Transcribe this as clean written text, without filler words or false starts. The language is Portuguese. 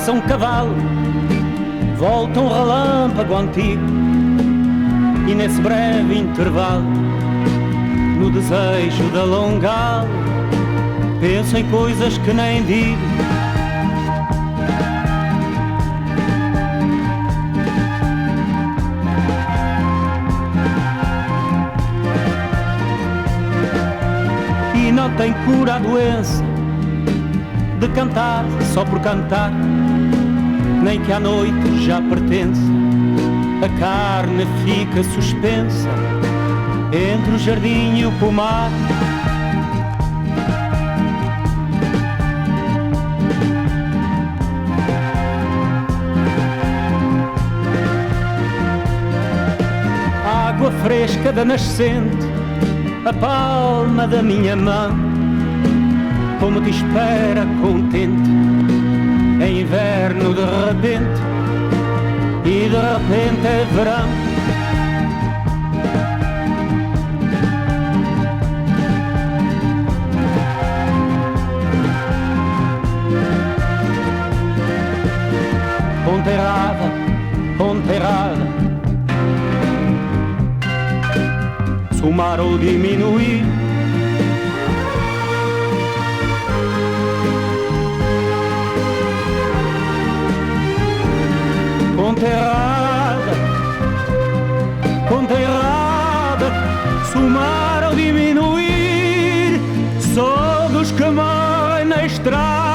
passa um cavalo, volta um relâmpago antigo, e nesse breve intervalo, no desejo de alongá-lo, penso em coisas que nem digo. E não tem cura a doença de cantar só por cantar, nem que à noite já pertença, a carne fica suspensa entre o jardim e o pomar. A água fresca da nascente, a palma da minha mão, como te espera contente, é inverno de repente, e de repente é verão. Ponta errada, somar ou diminuir, conta errada, somar ou diminuir, só dos que morrem na estrada.